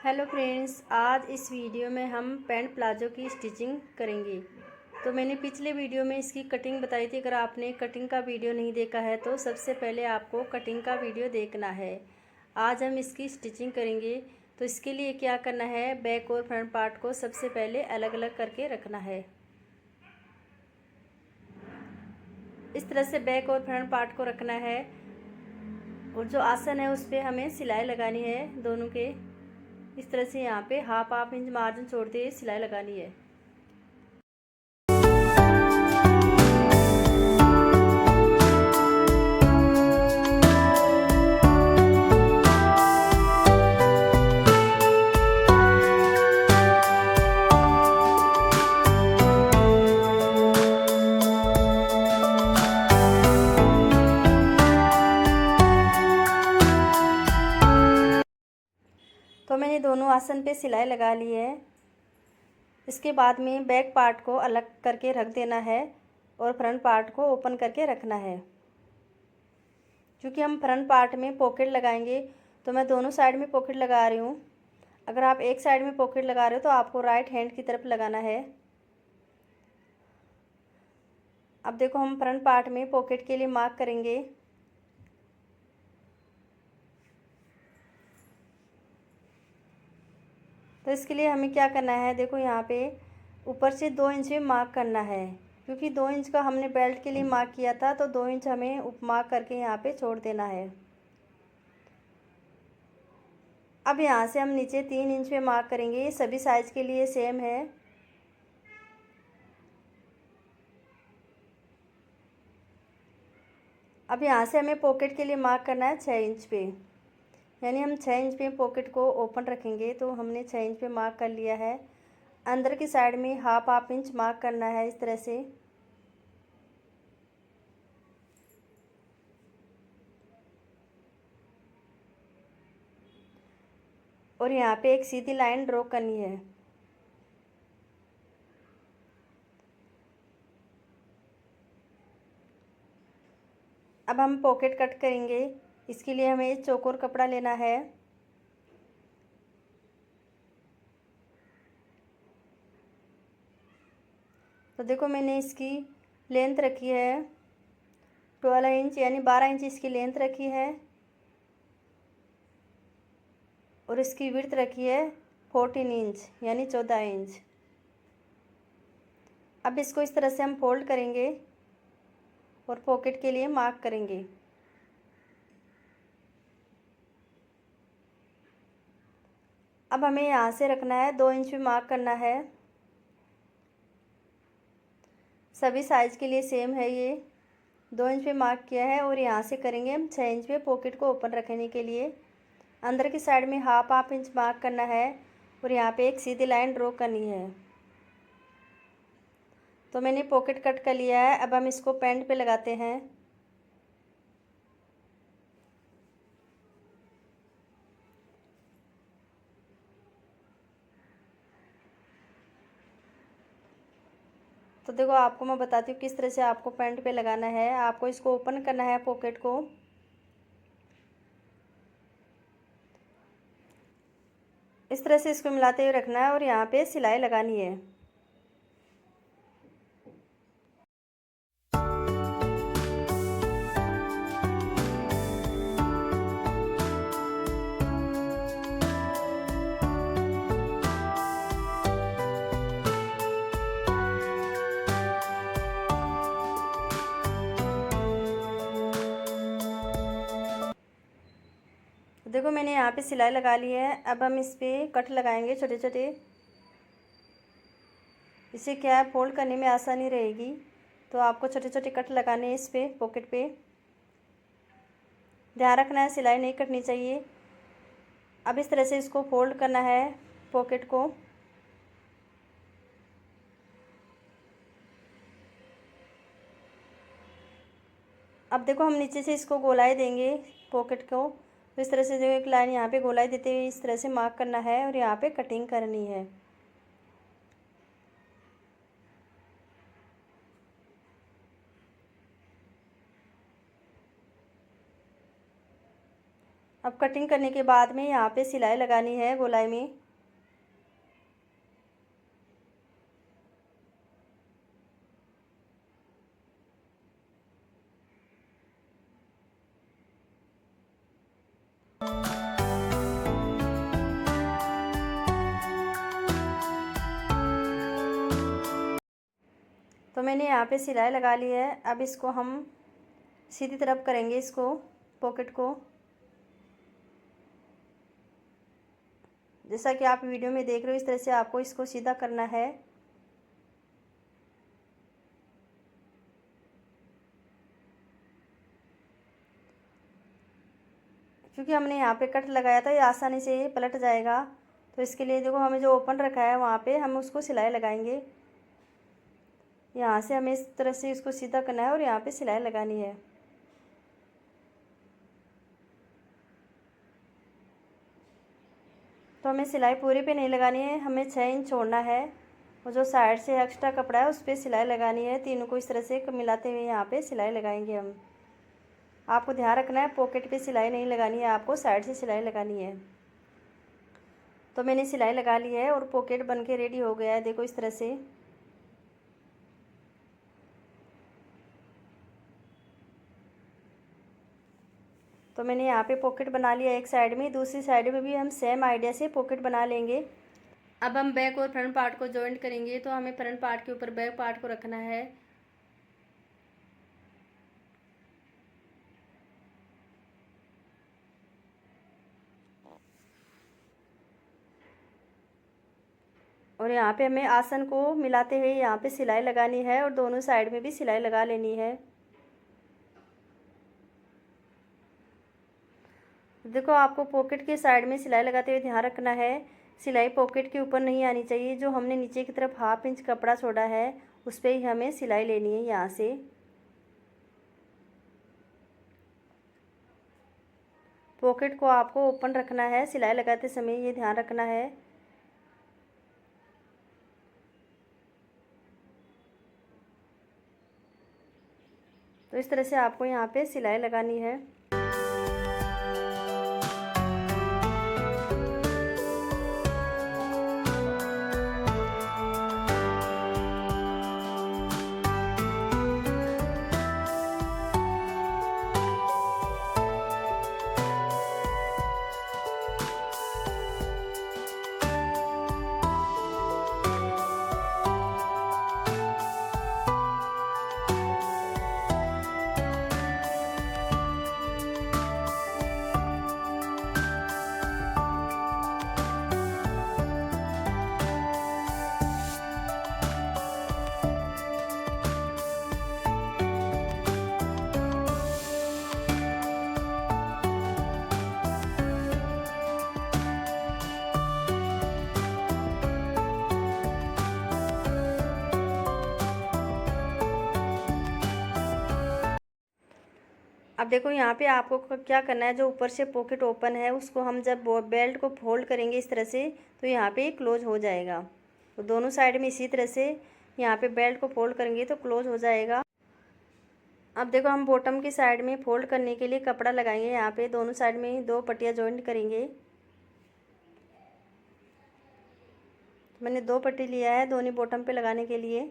Hello friends, आज इस video में हम पैंट प्लाजो की स्टिचिंग करेंगे। तो मैंने पिछले वीडियो में इसकी कटिंग बताई थी। अगर आपने कटिंग का वीडियो नहीं देखा है तो सबसे पहले आपको कटिंग का वीडियो देखना है। आज हम इसकी स्टिचिंग करेंगे। तो इसके लिए क्या करना है, बैक और फ्रंट पार्ट को सबसे पहले अलग अलग करके रखना है। इस तरह से बैक और फ्रंट पार्ट को रखना है और जो आसन है उस पर हमें सिलाई लगानी है दोनों के। इस तरह से यहाँ पे हाफ इंच मार्जिन छोड़ते हुए सिलाई लगानी है। तो मैंने दोनों आसन पे सिलाई लगा ली है। इसके बाद में बैक पार्ट को अलग करके रख देना है और फ्रंट पार्ट को ओपन करके रखना है। क्योंकि हम फ्रंट पार्ट में पॉकेट लगाएंगे तो मैं दोनों साइड में पॉकेट लगा रही हूँ। अगर आप एक साइड में पॉकेट लगा रहे हो तो आपको राइट हैंड की तरफ लगाना है। अब देखो, हम फ्रंट पार्ट में पॉकेट के लिए मार्क करेंगे। तो इसके लिए हमें क्या करना है, देखो यहाँ पे ऊपर से 2 इंच में मार्क करना है। क्योंकि 2 इंच का हमने बेल्ट के लिए मार्क किया था तो 2 इंच हमें उप मार्क करके यहाँ पे छोड़ देना है। अब यहाँ से हम नीचे 3 इंच में मार्क करेंगे। सभी साइज के लिए सेम है। अब यहाँ से हमें पॉकेट के लिए मार्क करना है 6 इंच पे। यानी हम 6 इंच पे पॉकेट को ओपन रखेंगे। तो हमने 6 इंच पे मार्क कर लिया है। अंदर की साइड में हाफ इंच मार्क करना है इस तरह से। और यहाँ पे एक सीधी लाइन ड्रॉ करनी है। अब हम पॉकेट कट करेंगे। इसके लिए हमें चौकोर कपड़ा लेना है। तो देखो, मैंने इसकी लेंथ रखी है 12 इंच, यानी 12 इंच इसकी लेंथ रखी है। और इसकी विड्थ रखी है 14 इंच, यानी 14 इंच। अब इसको इस तरह से हम फोल्ड करेंगे और पॉकेट के लिए मार्क करेंगे। अब हमें यहाँ से रखना है 2 इंच में मार्क करना है। सभी साइज़ के लिए सेम है ये। 2 इंच पे मार्क किया है और यहाँ से करेंगे हम 6 इंच पे पॉकेट को ओपन रखने के लिए। अंदर की साइड में हाफ इंच मार्क करना है और यहाँ पे एक सीधी लाइन ड्रॉ करनी है। तो मैंने पॉकेट कट कर लिया है। अब हम इसको पैंट पे लगाते हैं। तो देखो, आपको मैं बताती हूँ किस तरह से आपको पैंट पे लगाना है। आपको इसको ओपन करना है पॉकेट को। इस तरह से इसको मिलाते हुए रखना है और यहाँ पे सिलाई लगानी है। देखो, मैंने यहाँ पे सिलाई लगा ली है। अब हम इस पर कट लगाएंगे छोटे छोटे। इससे क्या है, फोल्ड करने में आसानी रहेगी। तो आपको छोटे छोटे कट लगाने हैं इस पर पॉकेट पे। ध्यान रखना है सिलाई नहीं कटनी चाहिए। अब इस तरह से इसको फोल्ड करना है पॉकेट को। अब देखो, हम नीचे से इसको गोलाई देंगे पॉकेट को। तो इस तरह से जो एक लाइन यहाँ पे गोलाई देते हुए इस तरह से मार्क करना है और यहाँ पे कटिंग करनी है। अब कटिंग करने के बाद में यहाँ पे सिलाई लगानी है गोलाई में। तो मैंने यहाँ पे सिलाई लगा ली है। अब इसको हम सीधी तरफ करेंगे, इसको पॉकेट को, जैसा कि आप वीडियो में देख रहे हो इस तरह से आपको इसको सीधा करना है। क्योंकि हमने यहाँ पे कट लगाया था, ये आसानी से ये पलट जाएगा। तो इसके लिए देखो, हमें जो ओपन रखा है वहाँ पे हम उसको सिलाई लगाएंगे। यहाँ से हमें इस तरह से इसको सीधा करना है और यहाँ पे सिलाई लगानी है। तो हमें सिलाई पूरे पे नहीं लगानी है, हमें 6 इंच छोड़ना है और जो साइड से एक्स्ट्रा कपड़ा है उस पर सिलाई लगानी है। तीनों को इस तरह से मिलाते हुए यहाँ पे सिलाई लगाएंगे हम। आपको ध्यान रखना है पॉकेट पे सिलाई नहीं लगानी है, आपको साइड से सिलाई लगानी है। तो मैंने सिलाई लगा ली है और पॉकेट बन के रेडी हो गया है, देखो इस तरह से। तो मैंने यहाँ पे पॉकेट बना लिया एक साइड में, दूसरी साइड में भी हम सेम आइडिया से पॉकेट बना लेंगे। अब हम बैक और फ्रंट पार्ट को जॉइंट करेंगे। तो हमें फ्रंट पार्ट के ऊपर बैक पार्ट को रखना है। और यहाँ पे हमें आसन को मिलाते हुए यहाँ पे सिलाई लगानी है और दोनों साइड में भी सिलाई लगा लेनी है। देखो, आपको पॉकेट के साइड में सिलाई लगाते हुए ध्यान रखना है, सिलाई पॉकेट के ऊपर नहीं आनी चाहिए। जो हमने नीचे की तरफ 1/2 इंच कपड़ा छोड़ा है उस पर ही हमें सिलाई लेनी है। यहाँ से पॉकेट को आपको ओपन रखना है सिलाई लगाते समय, ये ध्यान रखना है। तो इस तरह से आपको यहाँ पे सिलाई लगानी है। अब देखो, यहाँ पे आपको क्या करना है, जो ऊपर से पॉकेट ओपन है उसको हम जब बेल्ट को फोल्ड करेंगे इस तरह से, तो यहाँ पे क्लोज हो जाएगा। तो दोनों साइड में इसी तरह से यहाँ पे बेल्ट को फोल्ड करेंगे तो क्लोज हो जाएगा। अब देखो, हम बॉटम की साइड में फोल्ड करने के लिए कपड़ा लगाएंगे। यहाँ पे दोनों साइड में 2 पट्टियाँ जॉइंट करेंगे। मैंने 2 पट्टी लिया है दोनों बॉटम पे लगाने के लिए।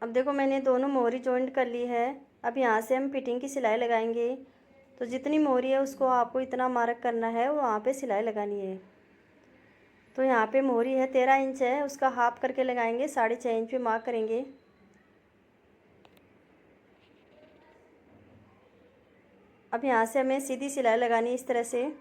अब देखो, मैंने दोनों मोहरी जॉइंट कर ली है। अब यहाँ से हम फिटिंग की सिलाई लगाएंगे। तो जितनी मोहरी है उसको आपको इतना मार्क करना है और वहाँ पे सिलाई लगानी है। तो यहाँ पे मोहरी है 13 इंच है, उसका हाफ करके लगाएंगे, 6.5 इंच पे मार्क करेंगे। अब यहाँ से हमें सीधी सिलाई लगानी है इस तरह से।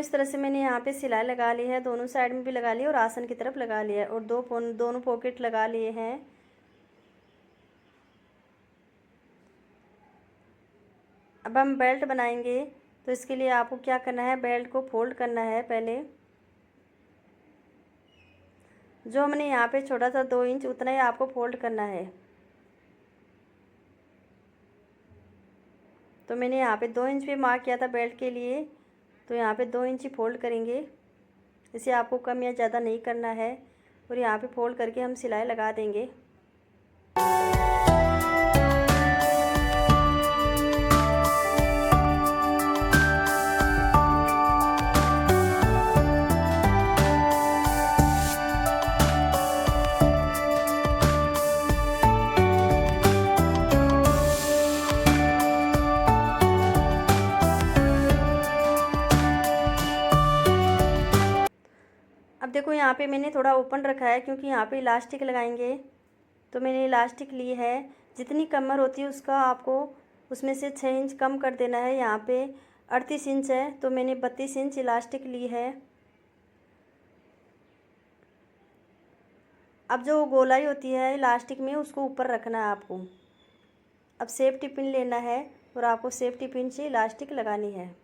इस तरह से मैंने यहाँ पे सिलाई लगा ली है, दोनों साइड में भी लगा ली और आसन की तरफ लगा लिया है और दोनों पॉकेट लगा लिए हैं। अब हम बेल्ट बनाएंगे, तो इसके लिए आपको क्या करना है, बेल्ट को फोल्ड करना है। पहले जो हमने यहाँ पे छोड़ा था 2 इंच, उतना ही आपको फोल्ड करना है। तो मैंने यहाँ पे 2 इंच पे मार्क किया था बेल्ट के लिए, तो यहाँ पे 2 इंच ही फोल्ड करेंगे। इसे आपको कम या ज़्यादा नहीं करना है और यहाँ पे फोल्ड करके हम सिलाई लगा देंगे। अब देखो यहाँ पे मैंने थोड़ा ओपन रखा है क्योंकि यहाँ पे इलास्टिक लगाएंगे। तो मैंने इलास्टिक ली है, जितनी कमर होती है उसका आपको उसमें से 6 इंच कम कर देना है। यहाँ पे 38 इंच है, तो मैंने 32 इंच इलास्टिक ली है। अब जो गोलाई होती है इलास्टिक में, उसको ऊपर रखना है आपको। अब सेफ्टी पिन लेना है और आपको सेफ्टी पिन से इलास्टिक लगानी है।